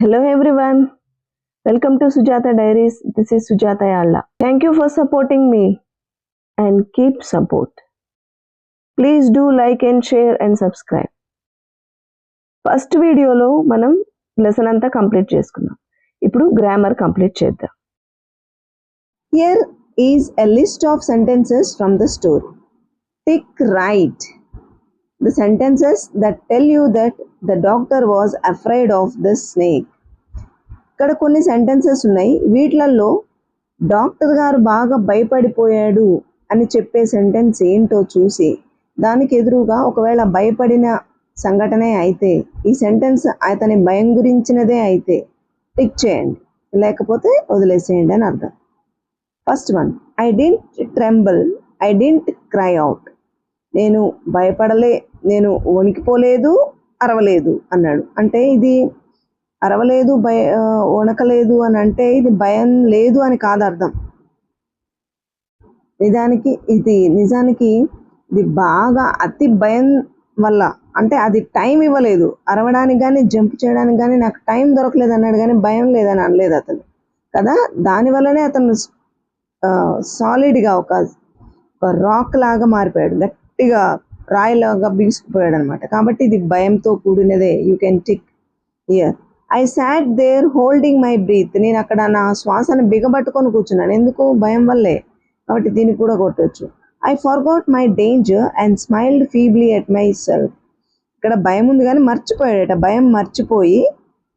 Hello everyone, welcome to Sujata Diaries. This is Sujata Yalla. Thank you for supporting me and keep support. Please do like and share and subscribe. First వీడియోలో మనం lesson అంతా complete చేసుకున్నాం. ఇప్పుడు grammar complete చేద్దాం. Here is a list of sentences from the story. Tick right the sentences that tell you that the doctor was afraid of the snake. ఇక్కడ కొన్ని sentences ఉన్నాయి. వీటిలలో doctor గారు బాగా భయపడిపోయాడు అని చెప్పే సెంటెన్స్ ఏంటో చూసి దానికి ఎదురుగా ఒకవేళ భయపడిన సంఘటనే అయితే, ఈ సెంటెన్స్ అతని భయం గురించినదే అయితే టిక్ చేయండి, లేకపోతే వదిలేసేయండి అని అర్థం. First one, I didn't tremble, I didn't cry out. నేను భయపడలే, నేను వణికిపోలేదు, అరవలేదు అన్నాడు. అంటే ఇది అరవలేదు, వణకలేదు అని అంటే ఇది భయం లేదు అని కాదు అర్థం. నిజానికి ఇది బాగా అతి భయం వల్ల, అంటే అది టైం ఇవ్వలేదు అరవడానికి కానీ జంప్ చేయడానికి కానీ, నాకు టైం దొరకలేదు అన్నాడు కానీ భయం లేదని అనలేదు అతను కదా. దానివల్లనే అతను సాలిడ్గా ఒక రాక్ లాగా మారిపోయాడు, గట్టిగా రాయిలాగా బిగుసుకుపోయాడు అనమాట. కాబట్టి ఇది భయంతో కూడినదే. You can tick here. I sat there holding my breath. నేను అక్కడ నా శ్వాసను బిగబట్టుకొని కూర్చున్నాను, ఎందుకు? భయం వల్లే. కాబట్టి దీనికి కూడా కొట్టవచ్చు. I forgot my danger and smiled feebly at myself. ఇక్కడ భయం ఉంది కానీ మర్చిపోయాడట. భయం మర్చిపోయి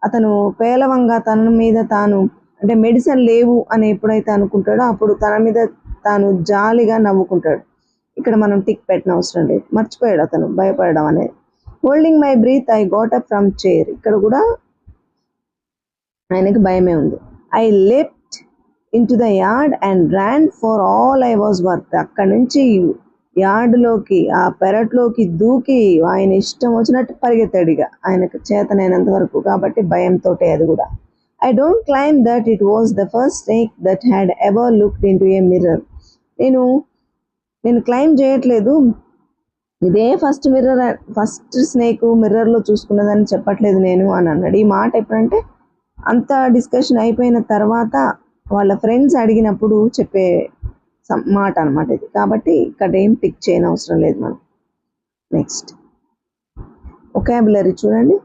అతను పేలవంగా తన మీద తాను, అంటే మెడిసిన్ లేవు అని ఎప్పుడైతే అనుకుంటాడో అప్పుడు తన మీద తాను జాలిగా నవ్వుకుంటాడు. ఇక్కడ మనం టిక్ పెట్టిన అవసరం లేదు, మర్చిపోయాడు అతను భయపడడం అనేది. Holding my breath I got up from chair. ఇక్కడ కూడా ఆయనకు భయమే ఉంది. I left into the yard and ran for all I was worth. అక్కడి నుంచి యార్డులోకి, ఆ పెరట్లోకి దూకి ఆయన ఇష్టం వచ్చినట్టు పరిగెత్తాడు ఇక ఆయనకు చేతనైనంత వరకు. కాబట్టి భయంతో అది కూడా. I don't claim that it was the first snake that had ever looked in to a mirror. నేను క్లైమ్ చేయట్లేదు, ఇదే ఫస్ట్ స్నేక్ మిర్రర్లో చూసుకున్నదని చెప్పట్లేదు నేను అని అన్నాడు. ఈ మాట ఎప్పుడంటే అంత డిస్కషన్ అయిపోయిన తర్వాత వాళ్ళ ఫ్రెండ్స్ అడిగినప్పుడు చెప్పే మాట అనమాట ఇది. కాబట్టి ఇక్కడ ఏం టిక్ చేయని అవసరం లేదు మనం. నెక్స్ట్ వొకాబులరీ చూడండి.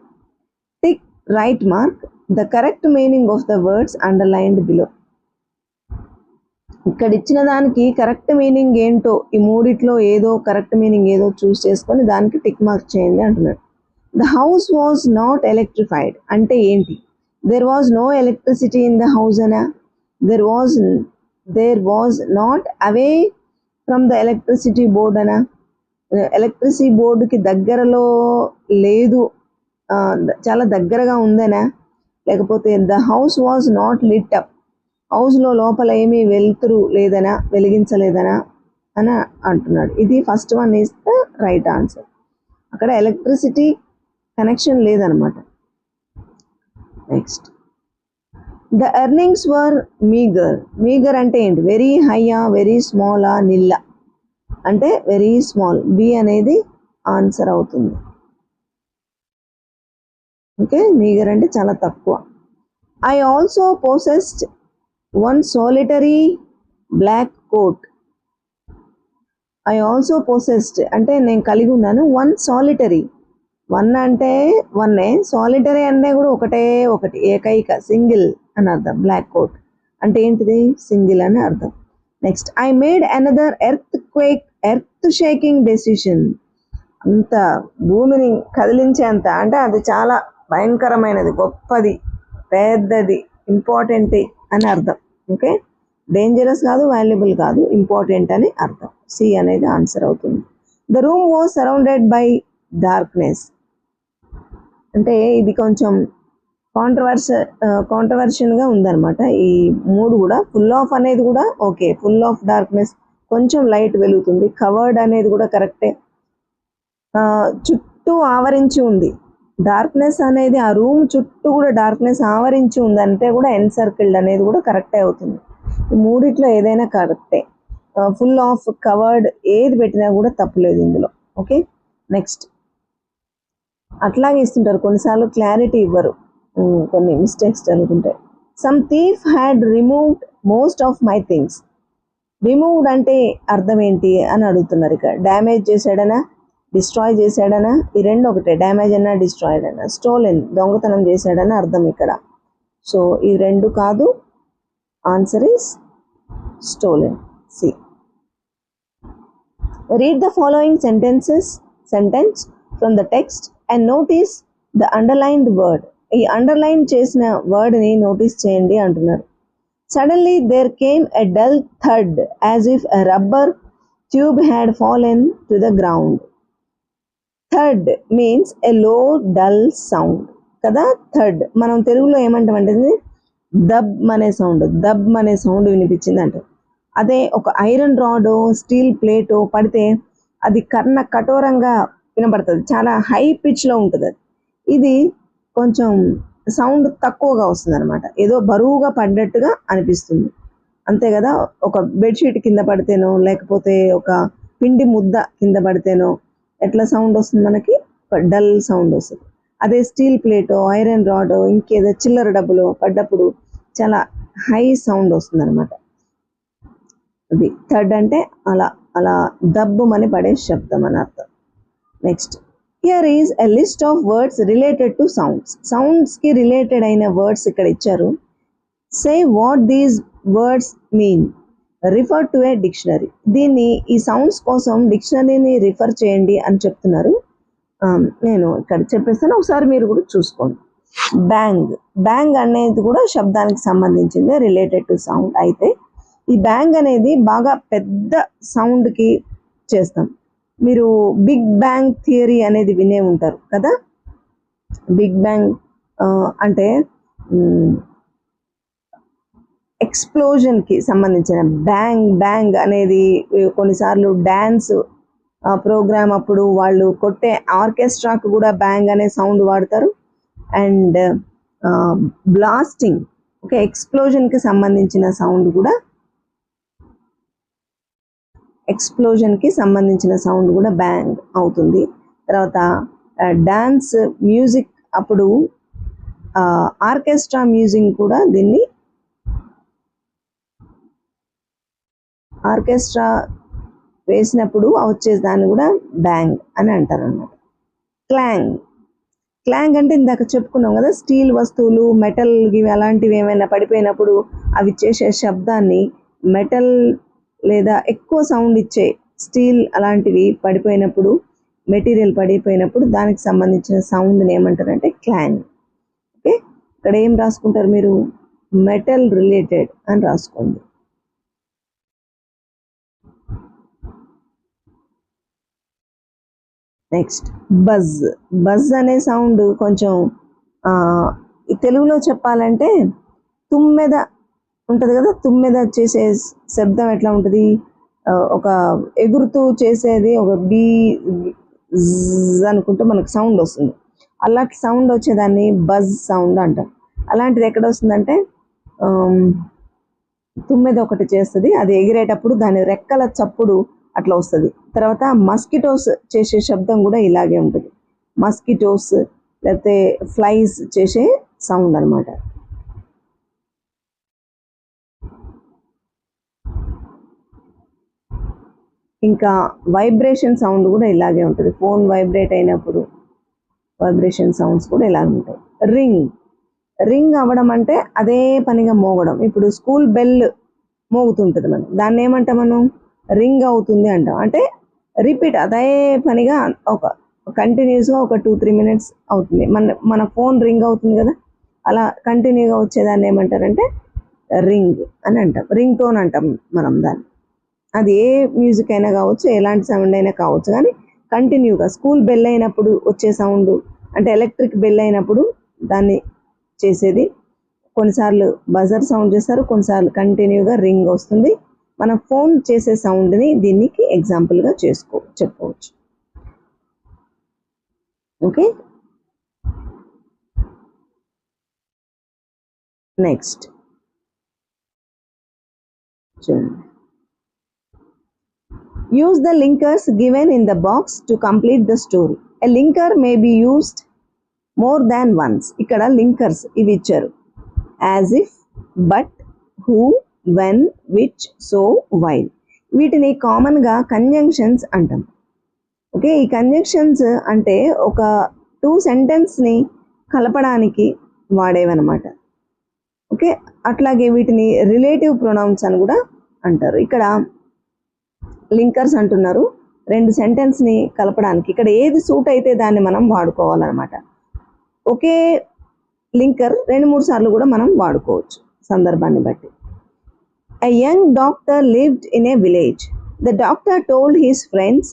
Tick right mark the correct meaning of the words underlined below. ఇక్కడ ఇచ్చిన దానికి కరెక్ట్ మీనింగ్ ఏంటో, ఈ మూడిట్లో ఏదో కరెక్ట్ మీనింగ్ ఏదో చూస్ చేసుకొని దానికి టిక్ మార్క్ చేయండి అంటున్నాడు. The house was not electrified అంటే ఏంటి? There was no electricity in the house ana. There was not away from the electricity board ana. Electricity బోర్డుకి దగ్గరలో లేదు, చాలా దగ్గరగా ఉందనా? లేకపోతే the house was not lit up, హౌస్లో లోపల ఏమీ వెలుతురు లేదనా, వెలిగించలేదనా అని అంటున్నాడు. ఇది first one is the right answer. అక్కడ ఎలక్ట్రిసిటీ కనెక్షన్ లేదనమాట. Next, the earnings were meagre. Meagre అంటే ఏంటి? వెరీ హైయా, వెరీ స్మాలా, నిల్ల అంటే వెరీ స్మాల్. బి అనేది ఆన్సర్ అవుతుంది. ఓకే, మీగర్ అంటే చాలా తక్కువ. I also possessed one solitary black coat. I also possessed అంటే నేను కలిగి ఉన్నాను. వన్ సాలిటరీ, వన్ అంటే వన్నే, సాలిటరీ అంటే కూడా ఒకటి ఏకైక, సింగిల్ అని అర్థం. బ్లాక్ కోట్ అంటే ఏంటిది? సింగిల్ అని అర్థం. Next, I made another earth shaking decision. అంత భూమిని కదిలించేంత, అంటే అది చాలా భయంకరమైనది, గొప్పది, పెద్దది, ఇంపార్టెంట్ అని అర్థం. ఓకే, డేంజరస్ కాదు, వాల్యుబుల్ కాదు, ఇంపార్టెంట్ అని అర్థం. సి అనేది ఆన్సర్ అవుతుంది. The room was surrounded by darkness అంటే ఇది కొంచెం కాంట్రవర్షన్గా ఉందన్నమాట. ఈ మూడు కూడా. ఫుల్ ఆఫ్ అనేది కూడా ఓకే, ఫుల్ ఆఫ్ డార్క్నెస్, కొంచెం లైట్ వెలుగుతుంది. కవర్డ్ అనేది కూడా కరెక్టే, చుట్టూ ఆవరించి ఉంది. డార్క్నెస్ అనేది ఆ రూమ్ చుట్టూ కూడా డార్క్నెస్ ఆవరించి ఉంది అంటే కూడా ఎన్సర్కిల్డ్ అనేది కూడా కరెక్టే అవుతుంది. ఈ మూడిట్లో ఏదైనా కరెక్టే. ఫుల్ ఆఫ్, కవర్డ్ ఏది పెట్టినా కూడా తప్పులేదు ఇందులో. ఓకే, నెక్స్ట్, అట్లాగే ఇస్తుంటారు కొన్నిసార్లు క్లారిటీ ఇవ్వరు. కొన్ని మిస్టేక్స్ జరుగుతుంటాయి. Some thief had removed most of my things. Removed అంటే అర్థం ఏంటి అని అడుగుతున్నారు. ఇక్కడ డ్యామేజ్ చేశాడనా, డిస్ట్రాయ్ చేశాడనా, ఈ రెండు ఒకటే, డ్యామేజ్ అన్నా డిస్ట్రాయిడ్ అన్నా. స్టోలెన్ దొంగతనం చేశాడని అర్థం ఇక్కడ. సో ఈ రెండు కాదు, answer is stolen, C. Read the following sentence from the text and notice the underlined word. ఈ అండర్లైన్ చేసిన వర్డ్ని నోటీస్ చేయండి అంటున్నారు. Suddenly there came a dull thud as if a rubber tube had fallen to the ground. Thud means a low dull sound కదా. Third మనం తెలుగులో ఏమంటామంటే దబ్ అనే sound వినిపించింది అంటారు. అదే ఒక ఐరన్ రాడ్, స్టీల్ ప్లేటో పడితే అది కర్ణ కఠోరంగా వినబడుతుంది, చాలా హై పిచ్లో ఉంటుంది. అది ఇది కొంచెం సౌండ్ తక్కువగా వస్తుంది అనమాట, ఏదో బరువుగా పడ్డట్టుగా అనిపిస్తుంది, అంతే కదా. ఒక బెడ్షీట్ కింద పడితేనో లేకపోతే ఒక పిండి ముద్ద కింద పడితేనో ఎట్లా సౌండ్ వస్తుంది మనకి, ఒక డల్ సౌండ్ వస్తుంది. అదే స్టీల్ ప్లేటో, ఐరన్ రాడ్, ఇంకేదో చిల్లర డబ్బులు పడ్డప్పుడు చాలా హై సౌండ్ వస్తుంది అనమాట. అది థర్డ్ అంటే అలా అలా దబ్బుమని పడే శబ్దం అని అర్థం. Next, here is a list of words related to సౌండ్స్కి రిలేటెడ్ అయిన వర్డ్స్ ఇక్కడ ఇచ్చారు. Say what these words mean, refer to a dictionary. దీన్ని ఈ సౌండ్స్ కోసం డిక్షనరీని రిఫర్ చేయండి అని చెప్తున్నారు. నేను ఇక్కడ చెప్పేస్తాను, ఒకసారి మీరు కూడా చూసుకోండి. బ్యాంగ్ అనేది కూడా శబ్దానికి సంబంధించింది, రిలేటెడ్ టు సౌండ్. అయితే ఈ బ్యాంగ్ అనేది బాగా పెద్ద సౌండ్కి చేస్తాం. మీరు బిగ్ బ్యాంగ్ థియరీ అనేది వినే ఉంటారు కదా. బిగ్ బ్యాంగ్ అంటే ఎక్స్ప్లోజన్కి సంబంధించిన బ్యాంగ్ అనేది కొన్నిసార్లు డ్యాన్స్ ప్రోగ్రామ్ అప్పుడు వాళ్ళు కొట్టే ఆర్కెస్ట్రాకు కూడా బ్యాంగ్ అనే సౌండ్ వాడతారు. అండ్ బ్లాస్టింగ్, ఓకే, ఎక్స్ప్లోజన్కి సంబంధించిన సౌండ్ కూడా బ్యాంగ్ అవుతుంది. తర్వాత డాన్స్ మ్యూజిక్ అప్పుడు ఆర్కెస్ట్రా మ్యూజిక్ కూడా దీన్ని ఆర్కెస్ట్రా వేసినప్పుడు వచ్చేదాన్ని కూడా బ్యాంగ్ అని అంటారు అన్నమాట. క్లాంగ్ అంటే ఇందాక చెప్పుకున్నాం కదా, స్టీల్ వస్తువులు, మెటల్ ఇవి అలాంటివి ఏమైనా పడిపోయినప్పుడు అవి చేసే శబ్దాన్ని, మెటల్ లేదా ఎక్కువ సౌండ్ ఇచ్చే స్టీల్ అలాంటివి పడిపోయినప్పుడు, మెటీరియల్ పడిపోయినప్పుడు దానికి సంబంధించిన సౌండ్ని ఏమంటారంటే క్లాంగ్. ఓకే, ఇక్కడ ఏం రాసుకుంటారు మీరు, మెటల్ రిలేటెడ్ అని రాసుకోండి. నెక్స్ట్, బజ్ అనే సౌండ్ కొంచెం తెలుగులో చెప్పాలంటే తుమ్మెద ఉంటుంది కదా, తుమ్మెద చేసే శబ్దం ఎట్లా ఉంటుంది, ఒక ఎగురుతూ చేసేది, ఒక బీ అనుకుంటూ మనకు సౌండ్ వస్తుంది, అలాంటి సౌండ్ వచ్చేదాన్ని బజ్ సౌండ్ అంటాం. అలాంటిది ఎక్కడ వస్తుందంటే తుమ్మెద ఒకటి చేస్తుంది, అది ఎగిరేటప్పుడు దాని రెక్కల చప్పుడు అట్లా వస్తుంది. తర్వాత మస్కిటోస్ చేసే శబ్దం కూడా ఇలాగే ఉంటుంది, మస్కిటోస్ లేకపోతే ఫ్లైస్ చేసే సౌండ్ అనమాట. ఇంకా వైబ్రేషన్ సౌండ్ కూడా ఇలాగే ఉంటుంది, ఫోన్ వైబ్రేట్ అయినప్పుడు వైబ్రేషన్ సౌండ్స్ కూడా ఇలాగే ఉంటాయి. రింగ్ అవ్వడం అంటే అదే పనిగా మోగడం. ఇప్పుడు స్కూల్ బెల్ మోగుతుంటుంది, మనం దాన్ని ఏమంటాం, మనం రింగ్ అవుతుంది అంటాం. అంటే రిపీట్ అదే పనిగా ఒక కంటిన్యూస్గా ఒక 2-3 minutes అవుతుంది. మన ఫోన్ రింగ్ అవుతుంది కదా, అలా కంటిన్యూగా వచ్చేదాన్ని ఏమంటారంటే రింగ్ అని అంటాం, రింగ్ టోన్ అంటాం మనం దాన్ని. అది ఏ మ్యూజిక్ అయినా కావచ్చు, ఎలాంటి సౌండ్ అయినా కావచ్చు, కానీ కంటిన్యూగా స్కూల్ బెల్ అయినప్పుడు వచ్చే సౌండ్ అంటే ఎలక్ట్రిక్ బెల్ అయినప్పుడు దాన్ని చేసేది. కొన్నిసార్లు బజర్ సౌండ్ చేస్తారు, కొన్నిసార్లు కంటిన్యూగా రింగ్ వస్తుంది. మన ఫోన్ చేసే సౌండ్ని దీనికి ఎగ్జాంపుల్గా చెప్పుకోవచ్చు. ఓకే, నెక్స్ట్ చూడండి. Use the linkers given in the box to complete the story. A linker may be used more than once. ఇక్కడ లింకర్స్ ఇవి ఇచ్చారు. As if, but, who, when, which, so, while. వీటిని కామన్గా కంజంక్షన్స్ అంటాం. Okay, ఈ conjunctions అంటే ఒక 2 సెంటెన్స్ని కలపడానికి వాడేవన్నమాట. ఓకే, అట్లాగే వీటిని రిలేటివ్ ప్రొనౌన్స్ అని కూడా అంటారు. ఇక్కడ లింకర్స్ అంటున్నారు 2 సెంటెన్స్ని కలపడానికి. ఇక్కడ ఏది సూట్ అయితే దాన్ని మనం వాడుకోవాలన్నమాట. ఒకే లింకర్ 2-3 సార్లు కూడా మనం వాడుకోవచ్చు సందర్భాన్ని బట్టి. A young doctor lived in a village. The doctor told his friends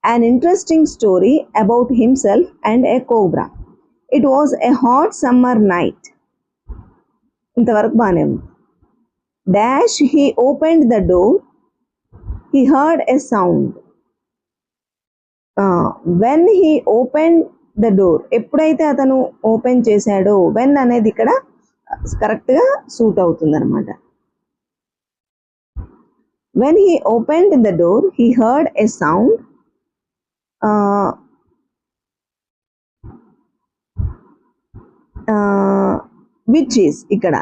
an interesting story about himself and a cobra. It was a hot summer night. ఇంతవరకు బాగానే ఉంది. Dash, he opened the door. He heard a sound. When he opened the door, ఎప్పుడైతే అతను open చేశాడో, when అనేది ఇక్కడ కరెక్ట్గా suit అవుతుంది అనమాట. When he opened the door, he heard a sound. Which is ఇక్కడ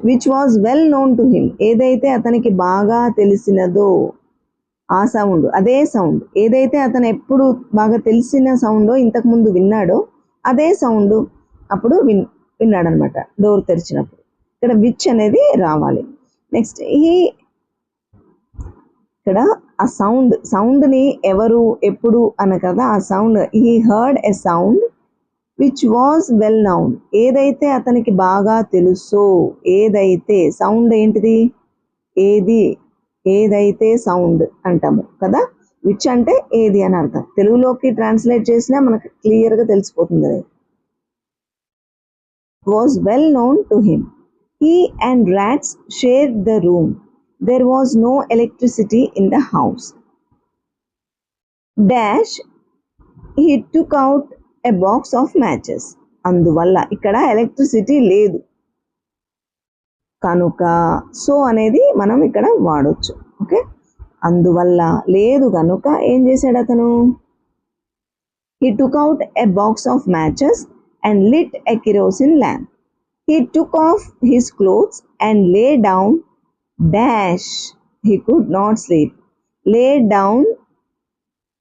which was well known to him. ఏదైతే అతనికి బాగా తెలిసినదో ఆ సౌండ్, అదే సౌండ్. ఏదైతే అతను ఎప్పుడు బాగా తెలిసిన సౌండో, ఇంతకుముందు విన్నాడో అదే సౌండ్ అప్పుడు విన్నాడు అనమాట డోర్ తెరిచినప్పుడు. ఇక్కడ విచ్ అనేది రావాలి. నెక్స్ట్ ఇక్కడ ఆ సౌండ్ని ఎవరు ఎప్పుడు అన్న కదా, ఆ sound he heard a sound which was well noun. ఏదైతే అతనికి బాగా తెలుసో, ఏదైతే సౌండ్ ఏంటిది, ఏదైతే సౌండ్ అంటాము కదా. విచ్ అంటే ఏది అని అర్థం. తెలుగులోకి ట్రాన్స్లేట్ చేసినా మనకు క్లియర్గా తెలిసిపోతుంది అది. Was well known to him. He and rats shared the room. There was no electricity in the house. Dash, he took out a box of matches. అందువల్ల ఇక్కడ ఎలక్ట్రిసిటీ లేదు కనుక సో అనేది మనం ఇక్కడ వాడొచ్చు. ఓకే, అందువల్ల లేదు కనుక ఏం చేశాడు అతను, he took out a box of matches and lit a kerosene lamp. He took off his clothes and lay down. Dash, he could not sleep. Lay down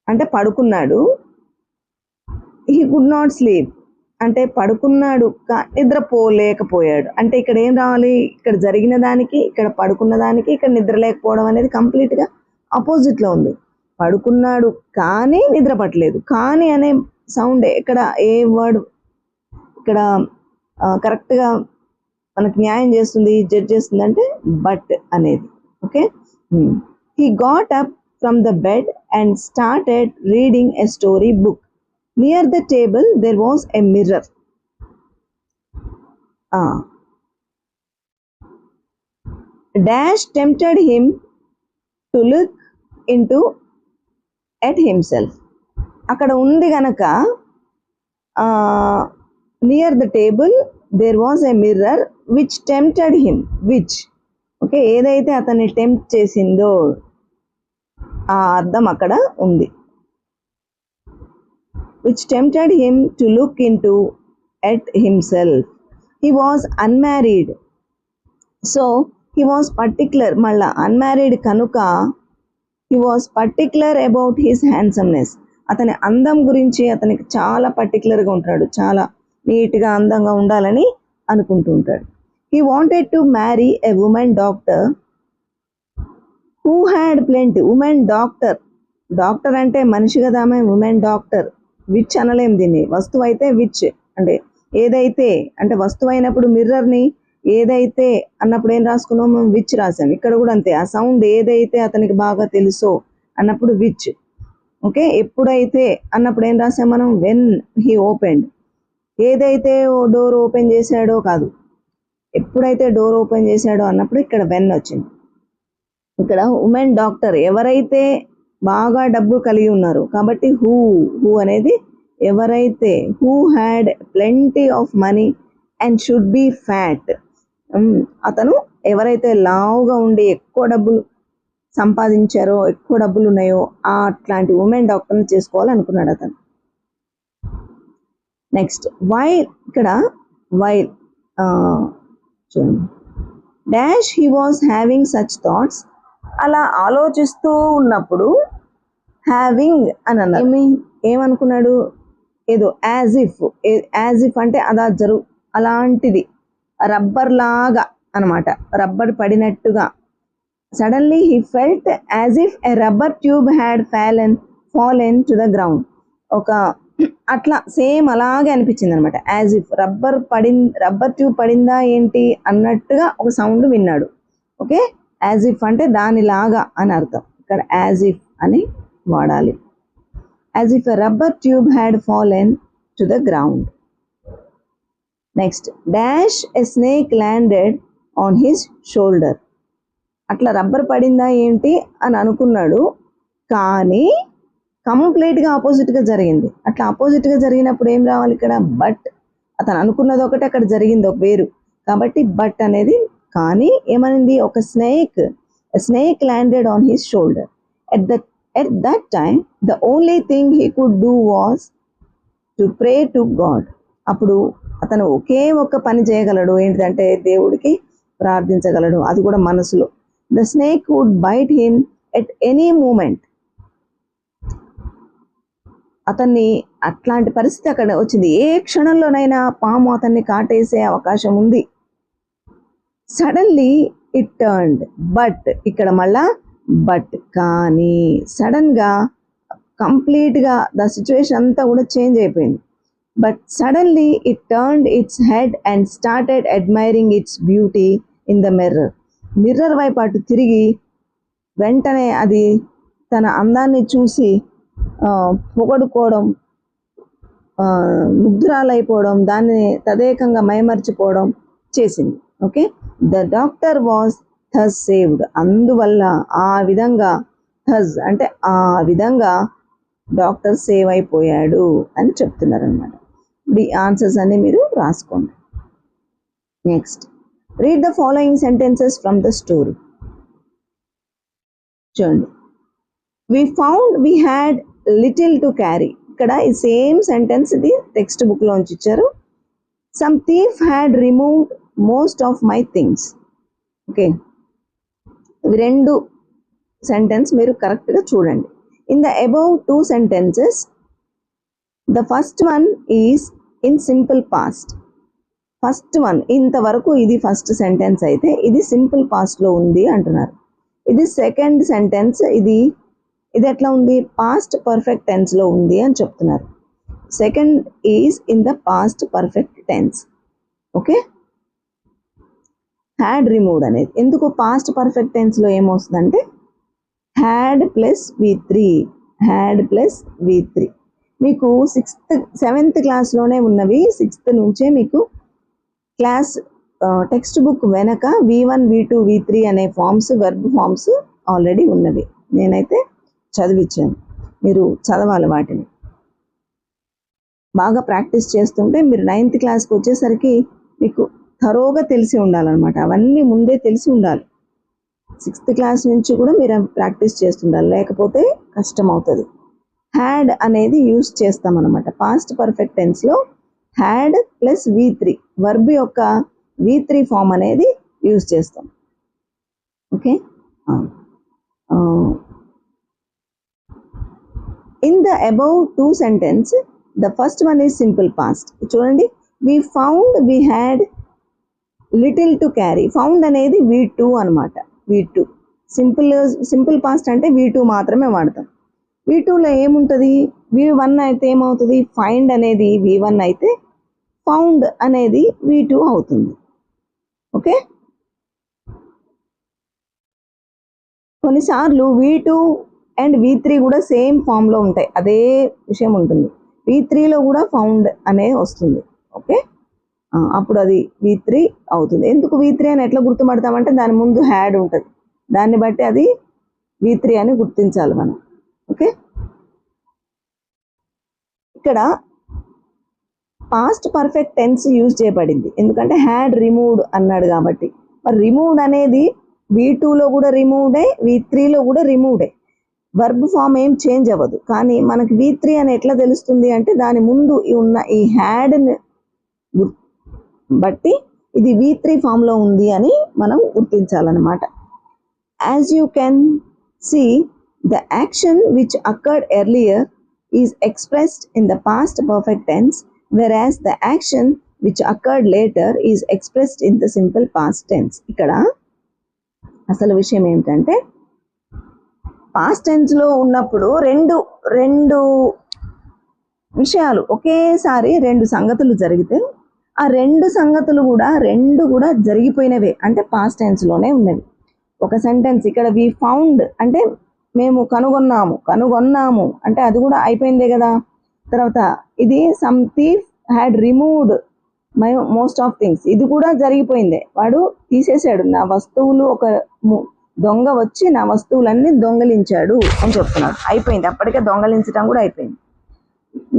అంటే పడుకున్నాడు. he could not sleep అంటే పడుకున్నాడు, నిద్రపోలేకపోయాడు. అంటే ఇక్కడ ఏం రావాలి, ఇక్కడ జరిగిన దానికి, ఇక్కడ పడుకున్న దానికి, ఇక్కడ నిద్ర లేకపోవడం అనేది కంప్లీట్గా ఆపోజిట్లో ఉంది. పడుకున్నాడు కానీ నిద్ర పట్టలేదు. కానీ అనే సౌండ్ ఇక్కడ ఏ వర్డ్ ఇక్కడ కరెక్ట్గా మనకు న్యాయం చేస్తుంది, జడ్జ్ చేస్తుంది అంటే బట్ అనేది. Okay, he got up from the bed and started reading a story book. Near the table there was a mirror. Dash tempted him to look into at himself. అక్కడ ఉంది గనక near the table there was a mirror which tempted him. which okay, ఏదైతే అతన్ని tempt చేసిందో ఆ అర్థం అక్కడ ఉంది. which tempted him to look into at himself. He was unmarried, so he was particular. మళ్ళా unmarried కనుక he was particular about his handsomeness. అతని అందం గురించి అతనికి చాలా పర్టికులర్గా ఉంటాడు, చాలా నీట్గా అందంగా ఉండాలని అనుకుంటూ ఉంటాడు. He wanted to marry a woman doctor who had plenty. woman doctor, doctor అంటే మనిషి కదా ఆమె, ఉమెన్ డాక్టర్. విచ్ అనలేం దీన్ని, వస్తువు అయితే విచ్ అంటే ఏదైతే అంటే వస్తువు అయినప్పుడు మిర్రర్ని ఏదైతే అన్నప్పుడు ఏం రాసుకున్నాము, విచ్ రాసాం. ఇక్కడ కూడా అంతే, ఆ సౌండ్ ఏదైతే అతనికి బాగా తెలుసో అన్నప్పుడు విచ్. ఓకే, ఎప్పుడైతే అన్నప్పుడు ఏం రాసాం మనం, వెన్ హీ ఓపెన్డ్. ఏదైతే డోర్ ఓపెన్ చేశాడో కాదు, ఎప్పుడైతే డోర్ ఓపెన్ చేశాడో అన్నప్పుడు ఇక్కడ వెన్ వచ్చింది. ఇక్కడ ఉమెన్ డాక్టర్ ఎవరైతే బాగా డబ్బు కలిగి ఉన్నారు కాబట్టి హూ అనేది ఎవరైతే, who had plenty of money and should be fat. అతను ఎవరైతే లావుగా ఉండి ఎక్కువ డబ్బులు సంపాదించారో, ఎక్కువ డబ్బులు ఉన్నాయో అట్లాంటి ఉమెన్ డాక్టర్ని చేసుకోవాలనుకున్నాడు అతను. నెక్స్ట్ వైల్, ఇక్కడ వైల్ చూడండి, dash he was having such thoughts, అలా ఆలోచిస్తూ ఉన్నప్పుడు హ్యావింగ్ అని అన్నారు. ఏమనుకున్నాడు, ఏదో యాజ్ ఇఫ్ అంటే అదా అలాంటిది, రబ్బర్ లాగా అనమాట, రబ్బర్ పడినట్టుగా. Suddenly he felt as if a rubber tube had fallen to the ground. ఒక అట్లా సేమ్ అలాగే అనిపించింది అనమాట. యాజ్ ఇఫ్ రబ్బర్ ట్యూబ్ పడిందా ఏంటి అన్నట్టుగా ఒక సౌండ్ విన్నాడు. ఓకే, యాజ్ ఇఫ్ అంటే దానిలాగా అని అర్థం. ఇక్కడ యాజ్ ఇఫ్ అని వాడాలి. As if a rubber tube had fallen to the ground. Next, dash a snake landed on his shoulder. అట్లా రబ్బర్ పడిందా ఏంటి అని అనుకున్నాడు, కానీ కంప్లీట్గా ఆపోజిట్గా జరిగింది. అట్లా ఆపోజిట్గా జరిగినప్పుడు ఏం రావాలి ఇక్కడ, బట్. అతను అనుకున్నది ఒకటి, అక్కడ జరిగింది ఒక వేరు, కాబట్టి బట్ అనేది. కానీ ఏమనింది, ఒక snake landed on his shoulder. At that time the only thing he could do was to pray to God. అప్పుడు అతను ఒకే ఒక్క పని చేయగలడు, ఏంటిదంటే దేవుడికి ప్రార్థించగలడు, అది కూడా మనసులో. The snake would bite him at any moment. అతన్ని అట్లాంటి పరిస్థితి అక్కడ వచ్చింది, ఏ క్షణంలోనైనా పాము అతన్ని కాటేసే అవకాశం ఉంది. సడన్లీ ఇట్ టర్న్డ్, బట్ ఇక్కడ మళ్ళా బట్, కానీ సడన్గా కంప్లీట్గా ద సిచ్యువేషన్ అంతా కూడా చేంజ్ అయిపోయింది. But suddenly it turned it's head and started admiring it's beauty in the mirror వైపు అటు తిరిగి వెంటనే అది తన అందాన్ని చూసి పొగడుకోవడం, ముగ్ధురాలైపోవడం, దాన్ని తదేకంగా మైమర్చిపోవడం చేసింది. Okay, the doctor was thus saved. అందువల్ల ఆ విధంగా, థస్ అంటే ఆ విధంగా డాక్టర్ సేవ్ అయిపోయాడు అని చెప్తున్నారు అనమాట. ది ఆన్సర్స్ అన్ని మీరు రాసుకోండి. Next, read the following sentences from the story. చూడండి, we found we had little to carry. ఇక్కడ ఈ సేమ్ సెంటెన్స్ ఇది టెక్స్ట్ బుక్లోంచి ఇచ్చారు. Some thief had removed most of my things. Okay, ఇవి రెండు సెంటెన్స్ మీరు కరెక్ట్గా చూడండి. In the above two sentences, the first one is in simple past. First one, ఇంతవరకు ఇది ఫస్ట్ సెంటెన్స్ అయితే ఇది సింపుల్ పాస్ట్లో ఉంది అంటున్నారు. ఇది సెకండ్ సెంటెన్స్, ఇది ఎట్లా ఉంది, పాస్ట్ పర్ఫెక్ట్ టెన్స్లో ఉంది అని చెప్తున్నారు. Second is in the past perfect tense. Okay, had removed అనేది ఎందుకు పాస్ట్ పర్ఫెక్ట్ టెన్స్లో ఏమొస్తుందంటే హ్యాడ్ ప్లస్ V3. మీకు 7th క్లాస్లోనే ఉన్నవి, 6th నుంచే మీకు క్లాస్ టెక్స్ట్ బుక్ వెనక V1, V2, V3 అనే ఫామ్స్, వర్బ్ ఫామ్స్ ఆల్రెడీ ఉన్నవి. నేనైతే చదివించాను, మీరు చదవాలి. వాటిని బాగా ప్రాక్టీస్ చేస్తుంటే మీరు 9th క్లాస్కి వచ్చేసరికి మీకు థరోగా తెలిసి ఉండాలన్నమాట. అవన్నీ ముందే తెలిసి ఉండాలి. 6th క్లాస్ నుంచి కూడా మీరు ప్రాక్టీస్ చేస్తుండాలి, లేకపోతే కష్టం అవుతుంది. హ్యాడ్ అనేది యూస్ చేస్తాం అనమాట. పాస్ట్ పర్ఫెక్ట్ టెన్స్లో హ్యాడ్ ప్లస్ V3, వర్బ్ యొక్క V3 ఫామ్ అనేది యూస్ చేస్తాం. Okay, in the above two sentence, the first one is simple past. చూడండి, we found we had little to carry. Found అనేది V2 అనమాట. V2 simple past అంటే V2 మాత్రమే వాడతాం. V2లో ఏముంటుంది, V1 అయితే ఏమవుతుంది, ఫైండ్ అనేది V1 అయితే ఫౌండ్ అనేది V2 అవుతుంది. ఓకే, కొన్నిసార్లు V2 అండ్ V3 కూడా సేమ్ ఫామ్లో ఉంటాయి, అదే విషయం ఉంటుంది. V3లో కూడా ఫౌండ్ అనే వస్తుంది. ఓకే, అప్పుడు అది V3 అవుతుంది. ఎందుకు V3 అని ఎట్లా గుర్తుపడతామంటే దాని ముందు హ్యాడ్ ఉంటుంది, దాన్ని బట్టి అది V3 అని గుర్తించాలి మనం. ఓకే, ఇక్కడ పాస్ట్ పర్ఫెక్ట్ టెన్స్ యూజ్ చేయబడింది ఎందుకంటే హ్యాడ్ రిమూవ్డ్ అన్నాడు కాబట్టి. మరి రిమూవ్డ్ అనేది V2లో కూడా రిమూవ్డే, V3లో కూడా రిమూవ్డే. వర్బ్ ఫామ్ ఏం చేంజ్ అవ్వదు, కానీ మనకి V3 అని ఎట్లా తెలుస్తుంది అంటే దాని ముందు ఉన్న ఈ హ్యాడ్ని బట్టి ఇది V3 ఫామ్లో ఉంది అని మనం గుర్తించాలన్నమాట. As you can see the action which occurred earlier is expressed in the past perfect tense, whereas the action which occurred later is expressed in the simple past tense. ఇక్కడ అసలు విషయం ఏమిటంటే పాస్ట్ టెన్స్లో ఉన్నప్పుడు రెండు విషయాలు ఒకేసారి రెండు సంగతులు జరిగితే ఆ రెండు సంగతులు కూడా జరిగిపోయినవే, అంటే పాస్ట్ టెన్స్లోనే ఉన్నవి. ఒక సెంటెన్స్ ఇక్కడ వి ఫౌండ్ అంటే మేము కనుగొన్నాము అంటే అది కూడా అయిపోయిందే కదా. తర్వాత ఇది some thief had removed my most of things, ఇది కూడా జరిగిపోయిందే, వాడు తీసేశాడు నా వస్తువులు, ఒక దొంగ వచ్చి నా వస్తువులన్నీ దొంగలించాడు అని చెప్తున్నాడు. అయిపోయింది, అప్పటికే దొంగలించడం కూడా అయిపోయింది.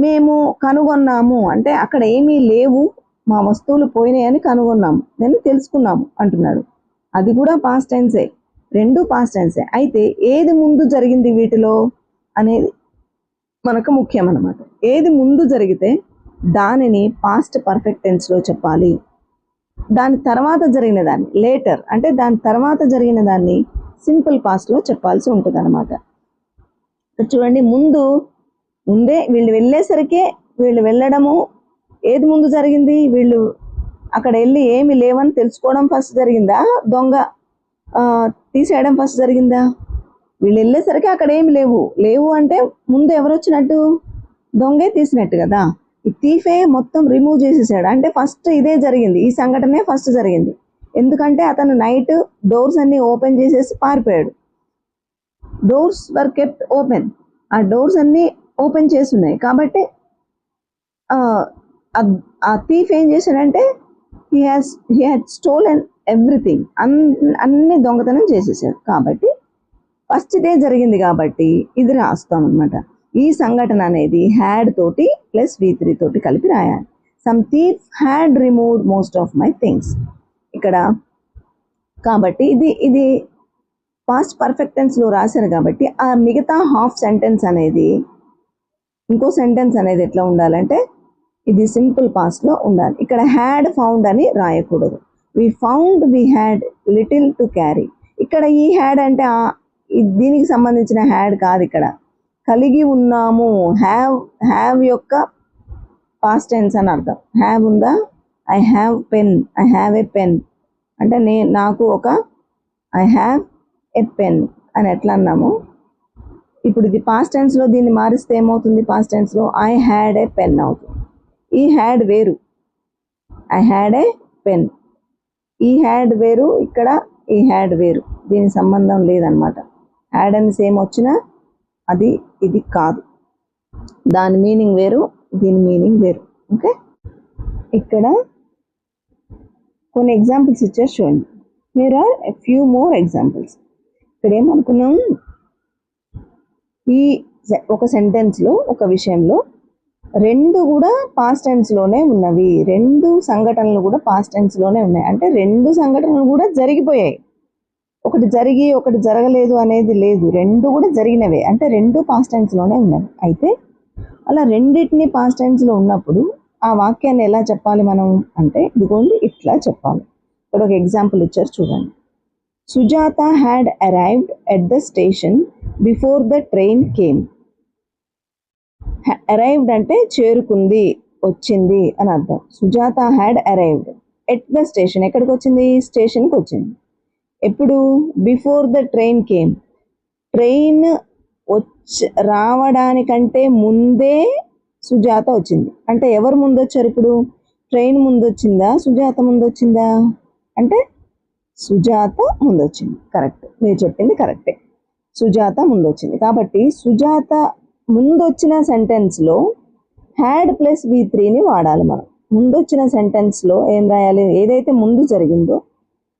మేము కనుగొన్నాము అంటే అక్కడ ఏమీ లేవు, మా వస్తువులు పోయినాయని కనుగొన్నాము, నేను తెలుసుకున్నాము అంటున్నాడు. అది కూడా పాస్ట్ టెన్సే, రెండు పాస్ట్ టెన్సే. అయితే ఏది ముందు జరిగింది వీటిలో అనేది మనకు ముఖ్యం అన్నమాట. ఏది ముందు జరిగితే దానిని పాస్ట్ పర్ఫెక్ట్ టెన్స్లో చెప్పాలి, దాని తర్వాత జరిగిన దాన్ని లేటర్ అంటే దాని తర్వాత జరిగిన దాన్ని సింపుల్ పాస్ట్లో చెప్పాల్సి ఉంటుంది అనమాట. చూడండి, ముందే వీళ్ళు వెళ్ళేసరికే వీళ్ళు వెళ్ళడము ఏది ముందు జరిగింది, వీళ్ళు అక్కడ వెళ్ళి ఏమి లేవని తెలుసుకోవడం ఫస్ట్ జరిగిందా, దొంగ తీసేయడం ఫస్ట్ జరిగిందా? వీళ్ళు వెళ్ళేసరికి అక్కడ ఏమి లేవు అంటే ముందు ఎవరు వచ్చినట్టు, దొంగే తీసినట్టు కదా. ఈ థీఫే మొత్తం రిమూవ్ చేసేసాడు అంటే ఫస్ట్ ఇదే జరిగింది, ఈ సంఘటనే ఫస్ట్ జరిగింది. ఎందుకంటే అతను నైట్ డోర్స్ అన్ని ఓపెన్ చేసేసి పారిపోయాడు. డోర్స్ వర్ కెప్ట్ ఓపెన్, ఆ డోర్స్ అన్ని ఓపెన్ చేసి ఉన్నాయి కాబట్టి ఆ థీఫ్ ఏం చేశాడంటే హీ హ్యాడ్ స్టోలెన్ ఎవ్రీథింగ్, అన్ని దొంగతనం చేసేసాడు. కాబట్టి ఫస్ట్ డే జరిగింది కాబట్టి ఇది రాస్తాం అనమాట. ఈ సంఘటన అనేది హ్యాడ్ తోటి ప్లస్ V3 తోటి కలిపి రాయాలి. Some thief had removed most of my things ఇక్కడ. కాబట్టి ఇది పాస్ట్ పర్ఫెక్ట్ టెన్స్లో రాశారు కాబట్టి ఆ మిగతా హాఫ్ సెంటెన్స్ అనేది, ఇంకో సెంటెన్స్ అనేది ఎట్లా ఉండాలంటే ఇది సింపుల్ పాస్ట్లో ఉండాలి. ఇక్కడ హ్యాడ్ ఫౌండ్ అని రాయకూడదు. We had little to carry. ఇక్కడ ఈ హ్యాడ్ అంటే దీనికి సంబంధించిన హ్యాడ్ కాదు, ఇక్కడ కలిగి ఉన్నాము. హ్యావ్ యొక్క పాస్ట్ టెన్స్ అని అర్థం. హ్యావ్ ఉందా, ఐ హ్యావ్ ఏ పెన్ అంటే నాకు ఐ హ్యావ్ ఏ పెన్ అని ఎట్లా అన్నాము. ఇప్పుడు ఇది పాస్ట్ టెన్స్లో దీన్ని మారిస్తే ఏమవుతుంది, పాస్ట్ టెన్స్లో ఐ హ్యాడ్ ఏ పెన్ అవుతుంది. ఈ హ్యాడ్ వేరు, ఐ హ్యాడ్ ఏ పెన్, ఈ హ్యాడ్ వేరు, ఇక్కడ ఈ హ్యాడ్ వేరు, దీని సంబంధం లేదనమాట. హ్యాడ్ అని సేమ్ వచ్చినా ఇది కాదు, దాని మీనింగ్ వేరు, దీని మీనింగ్ వేరు. ఓకే, ఇక్కడ కొన్ని ఎగ్జాంపుల్స్ ఇచ్చారు చూడండి. here are a few more examples. ఇక్కడ ఏమనుకున్నాం, ఈ ఒక సెంటెన్స్లో ఒక విషయంలో రెండు కూడా పాస్ట్ టెన్స్లోనే ఉన్నవి, రెండు సంఘటనలు కూడా పాస్ట్ టెన్స్లోనే ఉన్నాయి. అంటే రెండు సంఘటనలు కూడా జరిగిపోయాయి, ఒకటి జరిగి ఒకటి జరగలేదు అనేది లేదు, రెండు కూడా జరిగినవే, అంటే రెండు పాస్ట్ టెన్స్లోనే ఉన్నవి. అయితే అలా రెండింటిని పాస్ట్ టెన్స్లో ఉన్నప్పుడు ఆ వాక్యాన్ని ఎలా చెప్పాలి మనం అంటే ఇదిగోండి ఇట్లా చెప్పాలి. ఇక్కడ ఒక ఎగ్జాంపుల్ ఇచ్చారు చూడండి. Sujata had arrived at the station before the train came. Arrived అంటే చేరుకుంది, వచ్చింది అని అర్థం. Sujata had arrived at the station, ఎక్కడికి వచ్చింది, స్టేషన్కి వచ్చింది. ఎప్పుడు, before the train came, train రావడానికంటే ముందే సుజాత వచ్చింది. అంటే ఎవరు ముందు వచ్చారు, ఇప్పుడు ట్రైన్ ముందు వచ్చిందా సుజాత ముందు వచ్చిందా అంటే సుజాత ముందు వచ్చింది. కరెక్ట్, మీరు చెప్పింది కరెక్టే, సుజాత ముందు వచ్చింది. కాబట్టి సుజాత ముందు వచ్చిన సెంటెన్స్లో హ్యాడ్ ప్లస్ V3ని వాడాలి మనం. ముందు వచ్చిన సెంటెన్స్లో ఏం రాయాలి, ఏదైతే ముందు జరిగిందో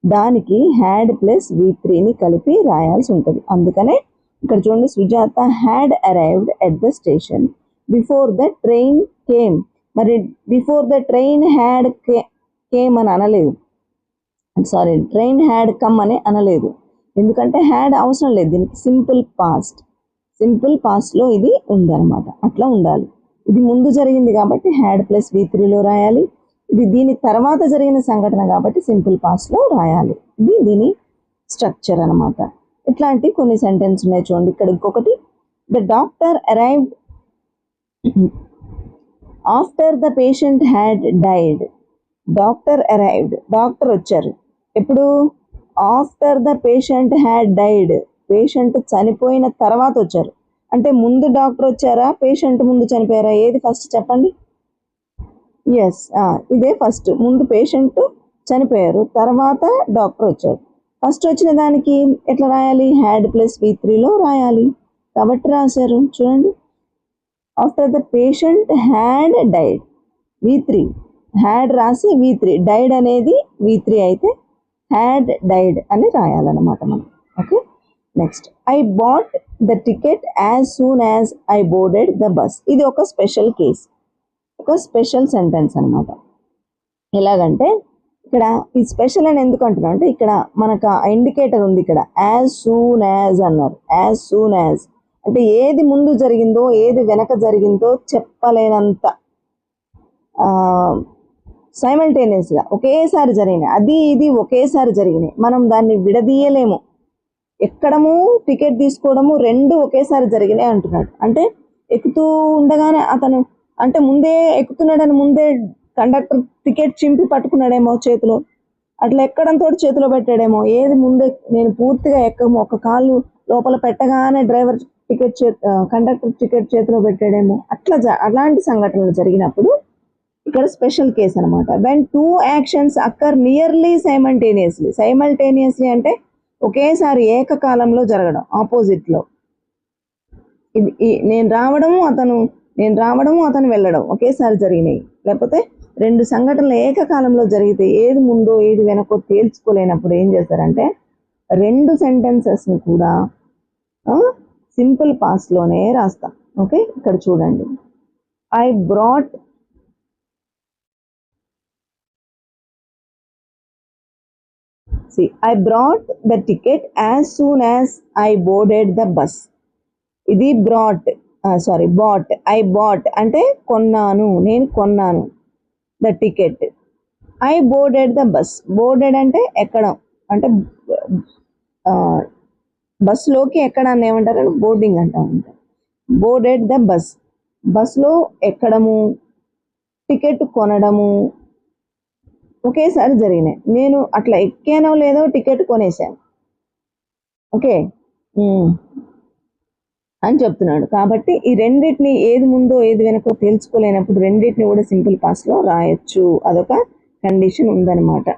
దానికి హ్యాడ్ ప్లస్ V3ని కలిపి రాయాల్సి ఉంటుంది. అందుకనే ఇక్కడ చూడండి, Sujata had arrived at the station before the train came. మరి before the train had came అని అనలేదు, సారీ ట్రైన్ హ్యాడ్ కమ్ అని అనలేదు. ఎందుకంటే హ్యాడ్ అవసరం లేదు, దీనికి సింపుల్ పాస్ట్. సింపుల్ పాస్ట్లో ఇది ఉందన్నమాట. అట్లా ఉండాలి. ఇది ముందు జరిగింది కాబట్టి హ్యాడ్ ప్లస్ V3లో రాయాలి. ఇది దీని తర్వాత జరిగిన సంఘటన కాబట్టి సింపుల్ పాస్ట్లో రాయాలి. ఇది దీని స్ట్రక్చర్ అనమాట. ఇట్లాంటి కొన్ని సెంటెన్స్ ఉన్నాయి చూడండి. ఇక్కడ ఇంకొకటి, the doctor arrived after the patient had died. Doctor arrived, doctor వచ్చారు ఎప్పుడు? After the patient had died, patient చనిపోయిన తర్వాత వచ్చారు. అంటే ముందు డాక్టర్ వచ్చారా, పేషెంట్ ముందు చనిపోయారా? ఏది ఫస్ట్ చెప్పండి? ఎస్, ఇదే ఫస్ట్. ముందు పేషెంట్ చనిపోయారు, తర్వాత డాక్టర్ వచ్చారు. ఫస్ట్ వచ్చిన దానికి ఎట్లా రాయాలి? హ్యాడ్ ప్లస్ V3లో రాయాలి. కాబట్టి రాశారు చూడండి. After the patient had died, V3 had రాసి V3, డైడ్ అనేది V3 అయితే హ్యాడ్ డైడ్ అని రాయాలన్నమాట మనం. Okay, next, I bought the ticket as soon as I boarded the bus. ఇది ఒక స్పెషల్ కేస్, ఒక స్పెషల్ సెంటెన్స్ అనమాట. ఎలాగంటే ఇక్కడ ఈ స్పెషల్ అని ఎందుకు అంటున్నా అంటే ఇక్కడ మనకు ఇండికేటర్ ఉంది. ఇక్కడ యాజ్ సూన్ యాజ్ అన్నారు. యాజ్ సూన్ యాజ్ అంటే ఏది ముందు జరిగిందో ఏది వెనక జరిగిందో చెప్పలేనంత సైమల్టేనియస్గా ఒకేసారి జరిగినాయి. అది ఇది ఒకేసారి జరిగినాయి. మనం దాన్ని విడదీయలేము. ఎక్కడము టికెట్ తీసుకోవడము రెండు ఒకేసారి జరిగినాయి అంటున్నాడు. అంటే ఎక్కుతూ ఉండగానే అతను అంటే ముందే ఎక్కుతున్నాడని ముందే కండక్టర్ టికెట్ చింపి పట్టుకున్నాడేమో చేతిలో, అట్లా ఎక్కడంతో చేతిలో పెట్టాడేమో. ఏది ముందే నేను పూర్తిగా ఎక్కము, ఒక కాళ్ళు లోపల పెట్టగానే డ్రైవర్ కండక్టర్ టికెట్ చేతిలో పెట్టాడేమో. అలాంటి సంఘటనలు జరిగినప్పుడు ఇక్కడ స్పెషల్ కేస్ అనమాట. When two actions occur nearly simultaneously అంటే ఒకేసారి ఏకకాలంలో జరగడం, ఆపోజిట్లో. ఇది నేను రావడము అతను వెళ్ళడం ఒకేసారి జరిగినాయి. లేకపోతే రెండు సంఘటనలు ఏకకాలంలో జరిగితే ఏది ముందో ఏది వెనకో తేల్చుకోలేనప్పుడు ఏం చేస్తారంటే రెండు సెంటెన్సెస్ని కూడా సింపుల్ పాస్ట్లోనే రాస్తాం. ఓకే, ఇక్కడ చూడండి. I brought the ticket as soon as I boarded the bus. ఇది బాట్. ఐ బాట్ అంటే కొన్నాను, నేను కొన్నాను. The ticket. I boarded the bus. Boarded అంటే ఎక్కడం, అంటే బస్లోకి ఎక్కడాన్ని ఏమంటారు? బోర్డింగ్ అంటా ఉంటారు. బోర్డెడ్ ద బస్, బస్లో ఎక్కడము, టికెట్ కొనడము ఒకేసారి జరిగినాయి. నేను అట్లా ఎక్కానో లేదో టికెట్ కొనేసాను. ఓకే అని చెప్తున్నాడు. కాబట్టి ఈ రెండింటిని ఏది ముందో ఏది వెనకో తేల్చుకోలేనప్పుడు రెండింటిని కూడా సింపుల్ పాస్ట్లో రాయొచ్చు. అదొక కండిషన్ ఉందన్నమాట.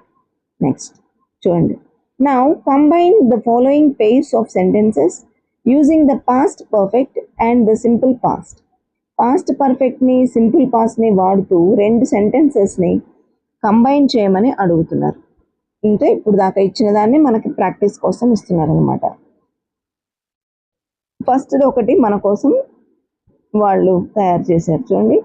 నెక్స్ట్ చూడండి. Now combine the following pairs of sentences using the past perfect and the simple past. Past పర్ఫెక్ట్ని సింపుల్ పాస్ట్ని వాడుతూ రెండు సెంటెన్సెస్ని కంబైన్ చేయమని అడుగుతున్నారు. అంటే ఇప్పుడు దాకా ఇచ్చిన దాన్ని మనకి ప్రాక్టీస్ కోసం ఇస్తున్నారు అనమాట. ఫస్ట్ ఒకటి మన కోసం వాళ్ళు తయారు చేశారు చూడండి.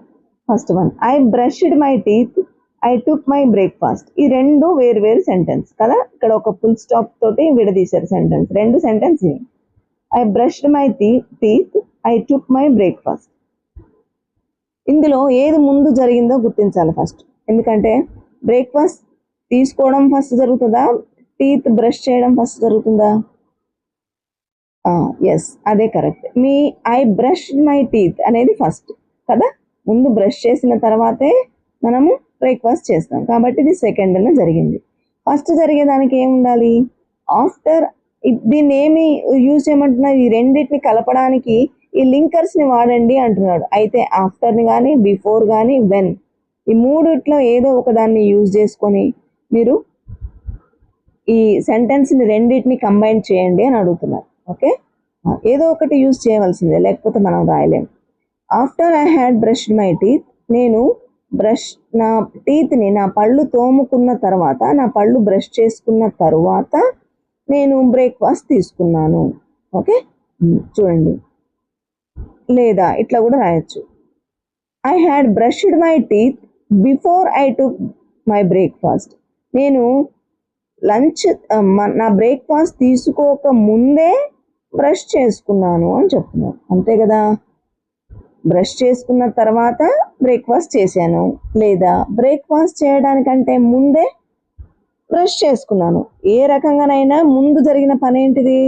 First one, I brushed my teeth, I took my breakfast. ఈ రెండు వేరు సెంటెన్స్ కదా. ఇక్కడ ఒక ఫుల్ స్టాప్ తోటి విడదీశారు సెంటెన్స్. రెండు సెంటెన్స్ ఇవి. I brushed my teeth, I took my breakfast. ఇందులో ఏది ముందు జరిగిందో గుర్తించాలి ఫస్ట్. ఎందుకంటే బ్రేక్ఫాస్ట్ తీసుకోవడం ఫస్ట్ జరుగుతుందా, టీత్ బ్రష్ చేయడం ఫస్ట్ జరుగుతుందా? ఎస్, అదే correct. I brush my teeth అనేది ఫస్ట్ కదా. ముందు బ్రష్ చేసిన తర్వాతే మనము బ్రేక్ఫాస్ట్ చేస్తాం. కాబట్టి ఇది సెకండ్ అని జరిగింది. ఫస్ట్ జరిగేదానికి ఏమి ఉండాలి? ఆఫ్టర్. దీన్ని ఏమి యూజ్ చేయమంటున్నారు? ఈ రెండింటిని కలపడానికి ఈ లింకర్స్ని వాడండి అంటున్నాడు. అయితే ఆఫ్టర్ని కానీ, బిఫోర్ కానీ, వెన్, ఈ మూడిట్లో ఏదో ఒకదాన్ని యూజ్ చేసుకొని మీరు ఈ సెంటెన్స్ని రెండింటిని కంబైన్ చేయండి అని అడుగుతున్నారు. ఓకే, ఏదో ఒకటి యూజ్ చేయవలసిందే, లేకపోతే మనం రాయలేము. After I had brushed my teeth, నేను నా టీత్ని, నా పళ్ళు తోముకున్న తర్వాత, నా పళ్ళు బ్రష్ చేసుకున్న తర్వాత నేను బ్రేక్ఫాస్ట్ తీసుకున్నాను. ఓకే, చూడండి. లేదా ఇట్లా కూడా రాయొచ్చు. I had brushed my teeth before I took my breakfast. నేను నా బ్రేక్ఫాస్ట్ తీసుకోక ముందే బ్రష్ చేసుకున్నాను అని చెప్తున్నాను, అంతే కదా. బ్రష్ చేసుకున్న తర్వాత బ్రేక్ఫాస్ట్ చేశాను, లేదా బ్రేక్ఫాస్ట్ చేయడానికంటే ముందే బ్రష్ చేసుకున్నాను. ఏ రకంగానైనా ముందు జరిగిన పని ఏంటిది?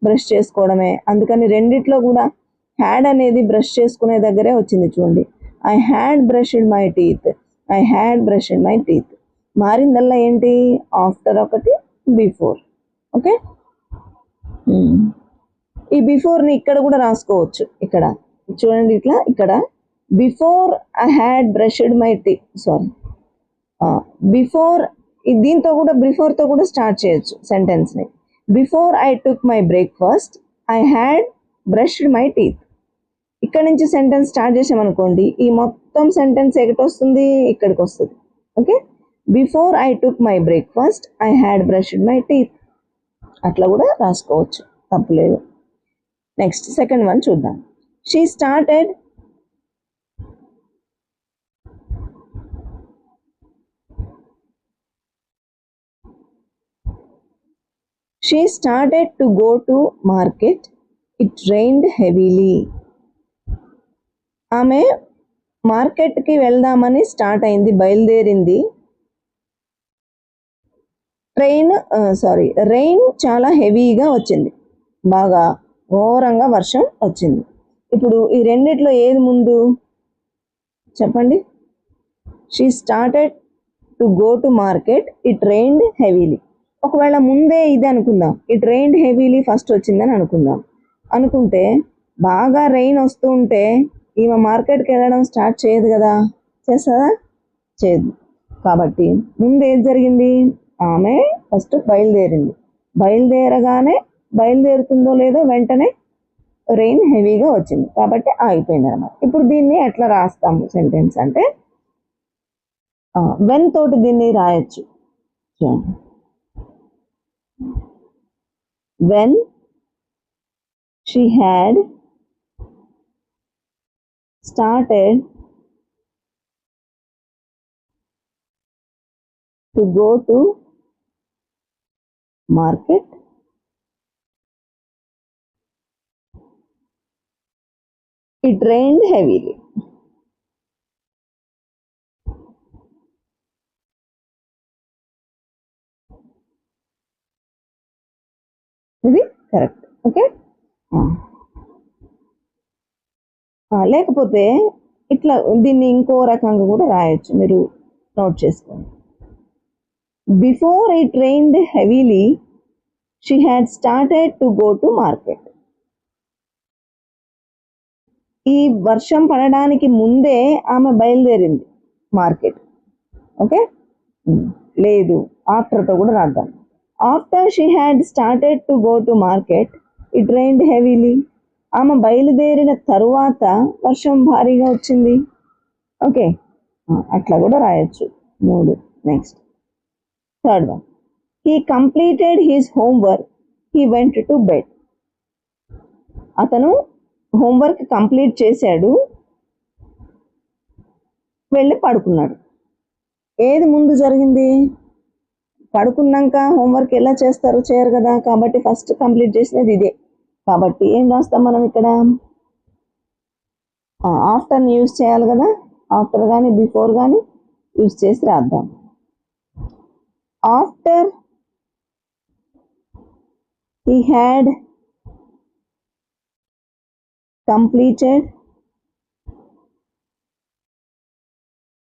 బ్రష్ చేసుకోవడమే. అందుకని రెండిట్లో కూడా హ్యాడ్ అనేది బ్రష్ చేసుకునే దగ్గరే వచ్చింది చూడండి. I had brushed my teeth, I had brushed my teeth. మారిందల్లా ఏంటి? ఆఫ్టర్ ఒకటి, బిఫోర్. ఓకే, ఈ బిఫోర్ని ఇక్కడ కూడా రాసుకోవచ్చు. ఇక్కడ చూడండి, ఇట్లా ఇక్కడ before I had brushed my teeth, sorry before, దీంతో కూడా బిఫోర్తో కూడా స్టార్ట్ చేయొచ్చు సెంటెన్స్ని. Before I took my breakfast I had brushed my teeth. ఇక్కడ నుంచి సెంటెన్స్ స్టార్ట్ చేసామనుకోండి, ఈ మొత్తం సెంటెన్స్ ఎక్కడికి వస్తుంది? ఇక్కడికి వస్తుంది. Okay, before I took my breakfast I had brushed my teeth. అట్లా కూడా రాసుకోవచ్చు, తప్పులేదు. నెక్స్ట్ సెకండ్ వన్ చూద్దాం. She started She started to go to market. It rained heavily. ఆమె మార్కెట్కి వెళ్దామని స్టార్ట్ అయింది, బయలుదేరింది. రెయిన్ చాలా హెవీగా వచ్చింది, బాగా ఘోరంగా వర్షం వచ్చింది. ఇప్పుడు ఈ రెండిట్లో ఏది ముందు చెప్పండి? She started to go to market, it reigned heavily. ఒకవేళ ముందే ఇది అనుకుందాం, ఇట్ రెయిన్డ్ హెవీలీ ఫస్ట్ వచ్చిందని అనుకుందాం. అనుకుంటే బాగా రెయిన్ వస్తూ ఉంటే ఈమె మార్కెట్కి వెళ్ళడం స్టార్ట్ చేయదు కదా, చేస్తుందా? చేయదు. కాబట్టి ముందు ఏది జరిగింది? ఆమె ఫస్ట్ బయలుదేరింది. బయలుదేరగానే, బయలుదేరుతుందో లేదో వెంటనే రెయిన్ హెవీగా వచ్చింది, కాబట్టి ఆగిపోయింది అన్నమాట. ఇప్పుడు దీన్ని ఎట్లా రాస్తాము సెంటెన్స్ అంటే, వెన్ తోటి దీన్ని రాయొచ్చు. When she had started to go to market, it rained heavily. ఇది కరెక్ట్. ఓకే, లేకపోతే ఇట్లా దీన్ని ఇంకో రకంగా కూడా రాయొచ్చు, మీరు నోట్ చేసుకోండి. Before it reigned heavily she had started to go to market. ఈ వర్షం పడడానికి ముందే ఆమె బయలుదేరింది మార్కెట్. ఓకే, లేదు, ఆఫ్టర్తో కూడా రాద్దాం. After she had started to go to market it reigned heavily. ఆమె బయలుదేరిన తరువాత వర్షం భారీగా వచ్చింది. ఓకే, అట్లా కూడా రాయొచ్చు. 3. Next third one. He completed his homework, he went to bed. అతను హోంవర్క్ కంప్లీట్ చేశాడు, వెళ్ళి పడుకున్నాడు. ఏది ముందు జరిగింది? పడుకున్నాక హోంవర్క్ ఎలా చేస్తారు? చేయరు కదా. కాబట్టి ఫస్ట్ కంప్లీట్ చేసినది ఇదే. కాబట్టి ఏం రాస్తాం మనం ఇక్కడ? ఆఫ్టర్ని యూజ్ చేయాలి కదా. ఆఫ్టర్ కానీ బిఫోర్ కానీ యూజ్ చేసి రాద్దాం. After he had completed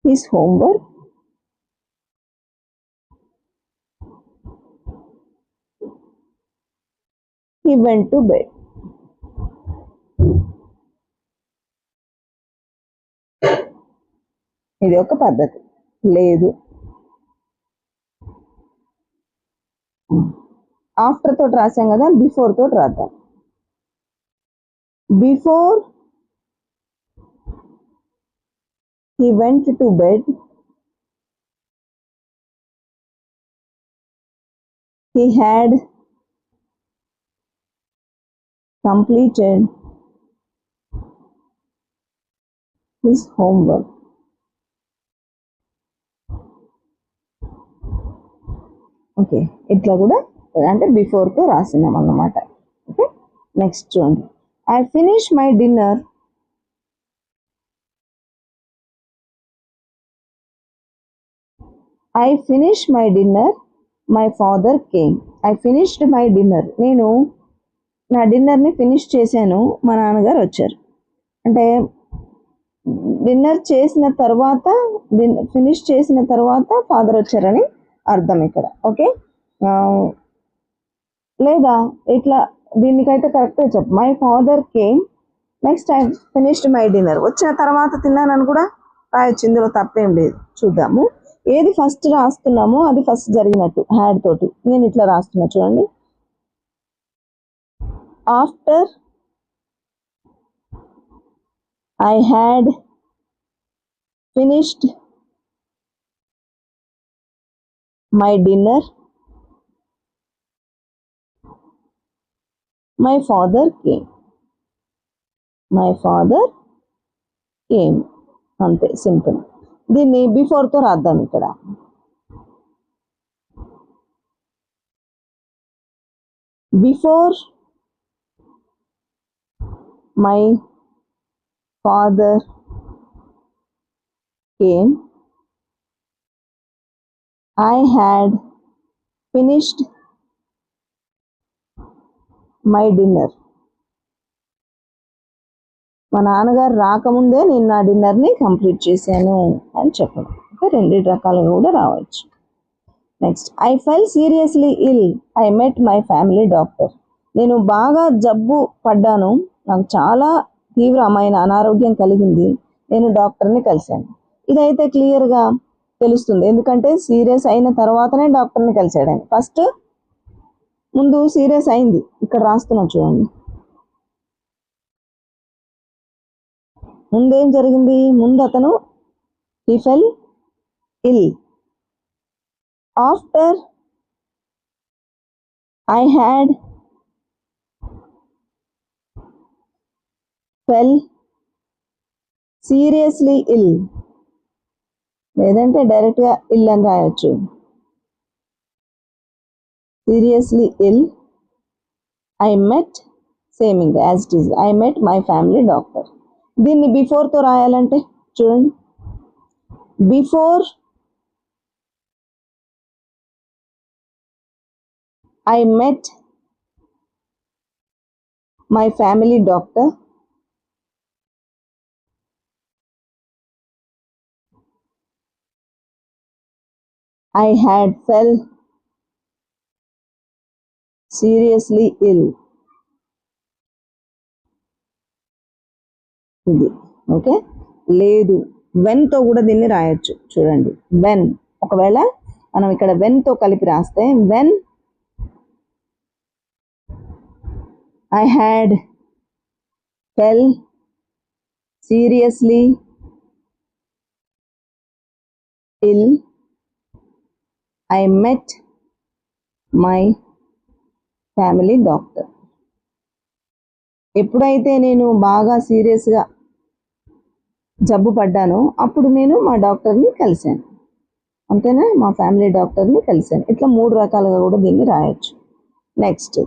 his homework, he went to bed. ఇది ఒక పద్ధతి. లేదు, ఆఫ్టర్ తోటి రాసాం కదా, బిఫోర్ తోటి రాద్దాం. Before he went to bed, he had completed his homework. Okay, ఇట్లా కూడా అంటే బిఫోర్తో రాసినాం అన్నమాట. ఓకే, నెక్స్ట్ చూడండి, I finish my dinner. I finish my dinner, my father came. I finished my dinner, నేను నా డిన్నర్ని ఫినిష్ చేశాను, మా నాన్నగారు వచ్చారు. అంటే డిన్నర్ చేసిన తర్వాత, ఫినిష్ చేసిన తర్వాత ఫాదర్ వచ్చారని అర్థం ఇక్కడ. ఓకే, లేదా ఇట్లా దీనికైతే కరెక్ట్గా చెప్పు, my father came. Next I finished my dinner, వచ్చిన తర్వాత తిన్నానని కూడా రాయొచ్చు, ఇందులో తప్పేం లేదు. చూద్దాము, ఏది ఫస్ట్ రాస్తున్నామో అది ఫస్ట్ జరిగినట్టు హ్యాడ్ తోటి. నేను ఇట్లా రాస్తున్నా చూడండి, after I had finished my dinner, my father came. My father came, అంతే, సింపుల్. దీన్ని బిఫోర్తో రాద్దాం ఇక్కడ. Before my father came, I had finished my dinner. మా నాన్నగారు రాకముందే నేను నా డిన్నర్ని కంప్లీట్ చేశాను అని చెప్పడం. ఓకే, రెండు రకాలుగా కూడా రావచ్చు. Next, I fell seriously ill, I met my family doctor. నేను బాగా జబ్బు పడ్డాను, నాకు చాలా తీవ్రమైన అనారోగ్యం కలిగింది, నేను డాక్టర్ని కలిశాను. ఇదైతే క్లియర్గా తెలుస్తుంది, ఎందుకంటే సీరియస్ అయిన తర్వాతనే డాక్టర్ని కలిశాడు ఆయన. ఫస్ట్ ముందు సీరియస్ అయింది, ఇక్కడ రాస్తున్నా చూడండి. ముందేం జరిగింది, ముందు అతను he fell ill. After I had fell seriously ill, లేదంటే డైరెక్ట్గా ఇల్ అని రాయొచ్చు. Seriously ill, I met, same ఇంకా as it is, I met my family doctor. దీన్ని బిఫోర్తో రాయాలంటే చూడండి, before I met my family doctor, I had fell seriously ill. ఇది ఓకే. లేదు, వెన్తో కూడా దీన్ని రాయొచ్చు చూడండి. వెన్, ఒకవేళ మనం ఇక్కడ వెన్తో కలిపి రాస్తే, when I had fell seriously ill, I met my family doctor. ఎప్పుడైతే నేను బాగా సీరియస్గా జబ్బు పడ్డానో అప్పుడు నేను మా డాక్టర్ని కలిశాను, అంతేనా, మా ఫ్యామిలీ డాక్టర్ని కలిశాను. ఇట్లా మూడు రకాలుగా కూడా దీన్ని రాయొచ్చు. Next,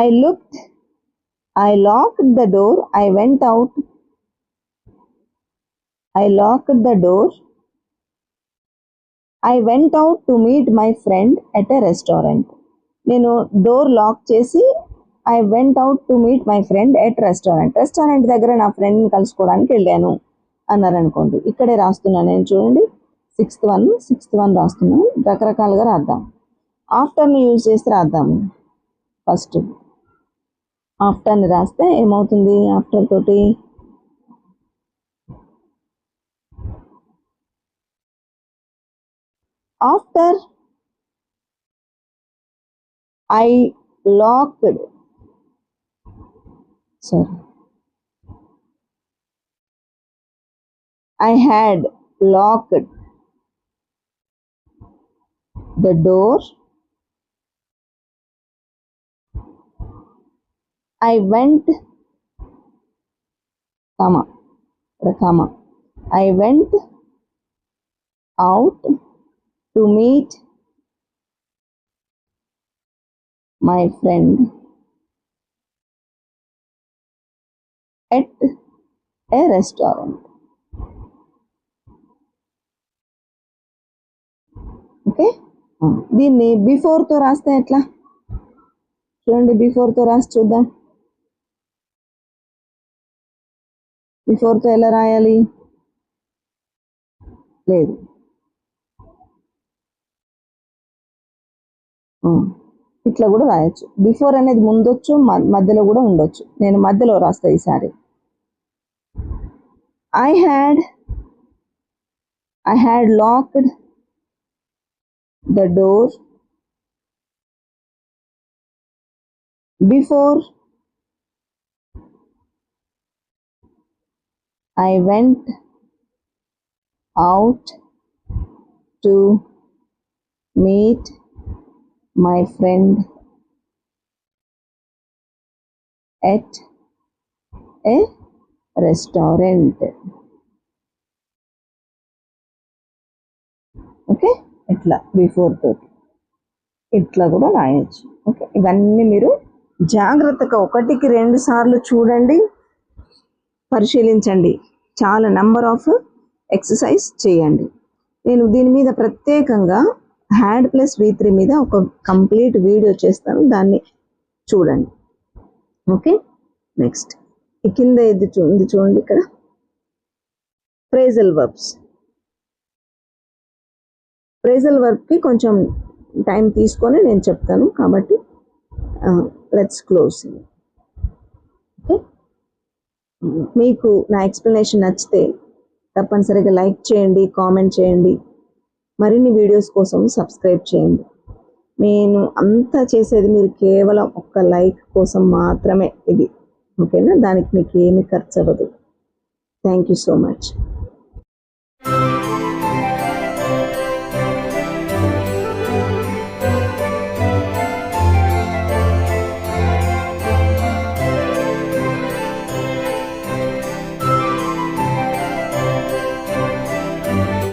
I looked, I locked the door, I went out. I locked the door, I went out to meet my friend at a restaurant. నేను డోర్ లాక్ చేసి I went out to meet my friend at restaurant, restaurant దగ్గర నా ఫ్రెండ్ని కలుసుకోవడానికి వెళ్ళాను అన్నారనుకోండి. ఇక్కడే రాస్తున్నాను నేను చూడండి, సిక్స్త్ వన్ రాస్తున్నాను. రకరకాలుగా రాద్దాం. ఆఫ్టర్ని యూజ్ చేసి రాద్దాము. ఫస్ట్ ఆఫ్టర్ని రాస్తే ఏమవుతుంది, ఆఫ్టర్ తోటి after I locked, sorry, I had locked the door, I went, comma, I went out to meet my friend at a restaurant. Okay, దీన్ని బిఫోర్తో రాస్తే ఎట్లా చూడండి, బిఫోర్తో రాసి చూద్దాం. బిఫోర్తో ఎలా రాయాలి? లేదు, ఇట్లా కూడా రాయొచ్చు. బిఫోర్ అనేది ముందొచ్చు, మధ్యలో కూడా ఉండొచ్చు. నేను మధ్యలో రాస్తా ఈసారి. I had locked the door before I went out to meet my friend at a restaurant. Okay, ఇట్లా బిఫోర్ తోటి ఇట్లా కూడా రాయొచ్చు. ఓకే, ఇవన్నీ మీరు జాగ్రత్తగా 1కి 2 సార్లు చూడండి, పరిశీలించండి. చాలా నెంబర్ ఆఫ్ ఎక్సర్సైజ్ చేయండి. నేను దీని మీద ప్రత్యేకంగా హ్యాడ్ ప్లస్ V3 మీద ఒక కంప్లీట్ వీడియో చేస్తాను, దాన్ని చూడండి. ఓకే, నెక్స్ట్ ఈ కింద ఇది చూడండి, ఇక్కడ ఫ్రేజల్ వర్బ్స్. ఫ్రేజల్ వర్బ్కి కొంచెం టైం తీసుకొని నేను చెప్తాను, కాబట్టి లెట్స్ క్లోజ్. ఓకే, మీకు నా ఎక్స్ప్లెనేషన్ నచ్చితే తప్పనిసరిగా లైక్ చేయండి, కామెంట్ చేయండి, మరిన్ని వీడియోస్ కోసం సబ్స్క్రైబ్ చేయండి. నేను అంతా చేసేది మీరు కేవలం ఒక్క లైక్ కోసం మాత్రమే ఇది. ఓకేనా, దానికి మీకు ఏమీ ఖర్చు అవ్వదు. Thank you so much.